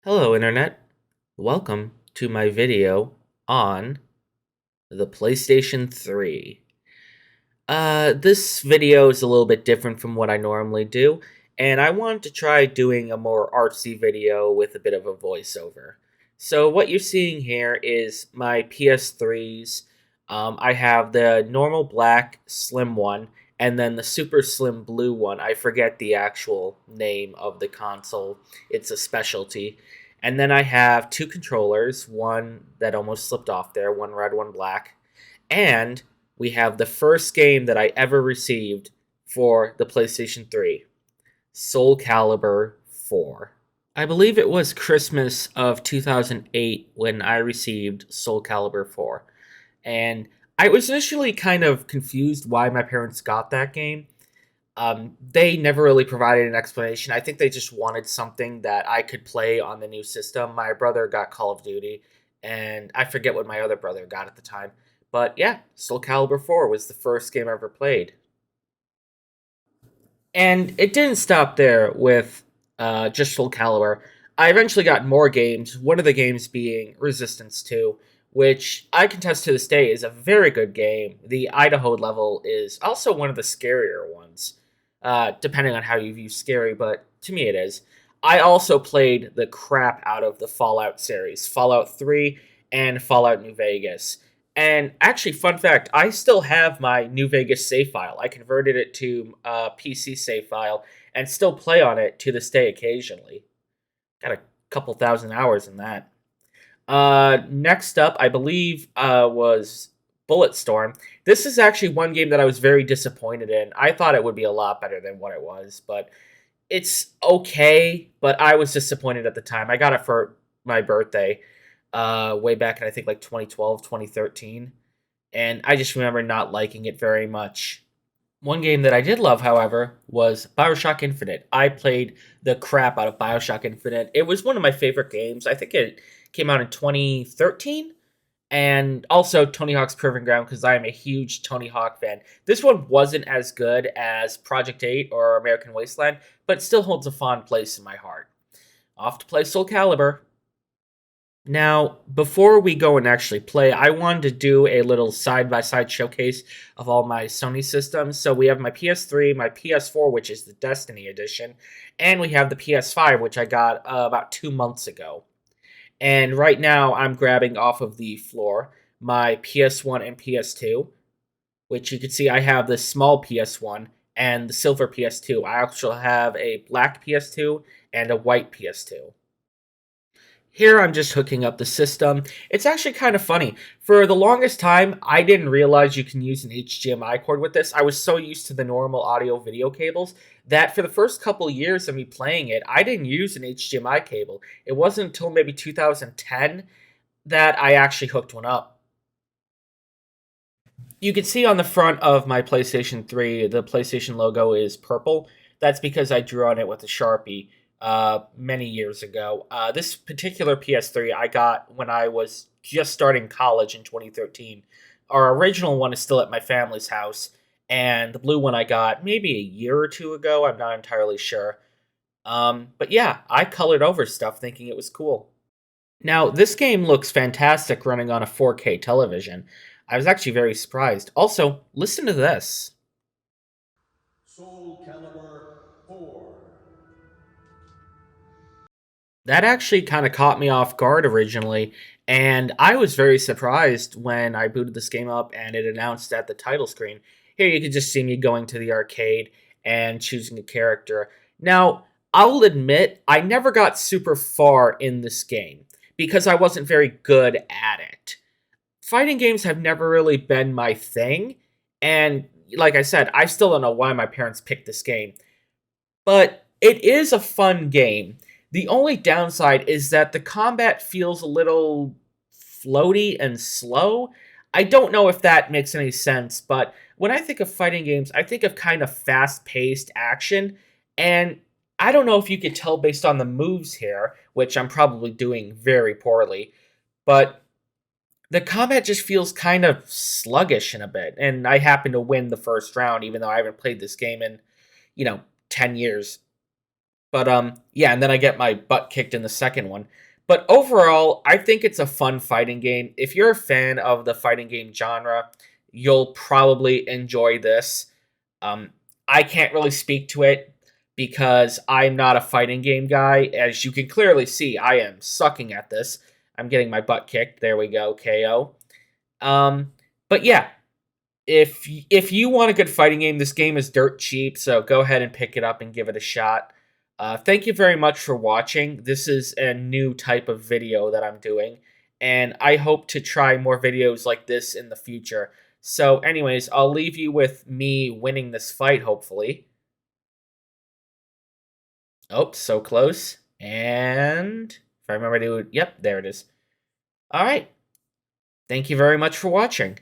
Hello, Internet. Welcome to my video on the PlayStation 3. This video is a little bit different from what I normally do, and I wanted to try doing a more artsy video with a bit of a voiceover. So, what you're seeing here is my PS3s. I have the normal black slim one, and then the super slim blue one. I forget the actual name of the console, it's a specialty. And then I have two controllers, one that almost slipped off there, one red, one black. And we have the first game that I ever received for the PlayStation 3, Soul Calibur 4. I believe it was Christmas of 2008 when I received Soul Calibur 4. And I was initially kind of confused why my parents got that game. They never really provided an explanation. I think they just wanted something that I could play on the new system. My brother got Call of Duty, and I forget what my other brother got at the time. But yeah, Soul Calibur 4 was the first game I ever played. And it didn't stop there with just Soul Calibur. I eventually got more games, one of the games being Resistance 2, which I contest to this day is a very good game. The Idaho level is also one of the scarier ones, depending on how you view scary, but to me it is. I also played the crap out of the Fallout series, Fallout 3 and Fallout New Vegas. And actually, fun fact, I still have my New Vegas save file. I converted it to a PC save file and still play on it to this day occasionally. Got a couple thousand hours in that. Next up, I believe, was Bulletstorm. This is actually one game that I was very disappointed in. I thought it would be a lot better than what it was, but it's okay, but I was disappointed at the time. I got it for my birthday, way back in I think like 2012, 2013, and I just remember not liking it very much. One game that I did love, however, was BioShock Infinite. I played the crap out of BioShock Infinite. It was one of my favorite games. I think it came out in 2013. And also Tony Hawk's Proving Ground because I am a huge Tony Hawk fan. This one wasn't as good as Project 8 or American Wasteland, but still holds a fond place in my heart. Off to play Soul Calibur. Now, before we go and actually play, I wanted to do a little side-by-side showcase of all my Sony systems. So we have my PS3, my PS4, which is the Destiny edition, and we have the PS5, which I got about 2 months ago. And right now, I'm grabbing off of the floor my PS1 and PS2, which you can see I have the small PS1 and the silver PS2. I also have a black PS2 and a white PS2. Here I'm just hooking up the system. It's actually kind of funny. For the longest time, I didn't realize you can use an HDMI cord with this. I was so used to the normal audio video cables that for the first couple years of me playing it, I didn't use an HDMI cable. It wasn't until maybe 2010 that I actually hooked one up. You can see on the front of my PlayStation 3, the PlayStation logo is purple. That's because I drew on it with a Sharpie many years ago. This particular PS3 I got when I was just starting college in 2013. Our original one is still at my family's house, and the blue one I got maybe a year or two ago. I'm not entirely sure. But yeah, I colored over stuff thinking it was cool. Now, this game looks fantastic running on a 4K television. I was actually very surprised. Also, listen to this. Soul Calibur 4. That actually kind of caught me off guard originally, and I was very surprised when I booted this game up and it announced at the title screen. Here you can just see me going to the arcade and choosing a character. Now, I'll admit, I never got super far in this game because I wasn't very good at it. Fighting games have never really been my thing, and like I said, I still don't know why my parents picked this game. But it is a fun game. The only downside is that the combat feels a little floaty and slow. I don't know if that makes any sense, but when I think of fighting games, I think of kind of fast paced action. And I don't know if you could tell based on the moves here, which I'm probably doing very poorly, but the combat just feels kind of sluggish in a bit. And I happen to win the first round, even though I haven't played this game in, 10 years. But yeah, and then I get my butt kicked in the second one. But overall, I think it's a fun fighting game. If you're a fan of the fighting game genre, you'll probably enjoy this. Um, I can't really speak to it because I'm not a fighting game guy. As you can clearly see, I am sucking at this. I'm getting my butt kicked. There we go, KO. Um, but yeah, if you want a good fighting game, this game is dirt cheap, so go ahead and pick it up and give it a shot. Thank you very much for watching. This is a new type of video that I'm doing, and I hope to try more videos like this in the future. So, anyways, I'll leave you with me winning this fight, hopefully. Oh, so close. And if I remember to, yep, there it is. All right. Thank you very much for watching.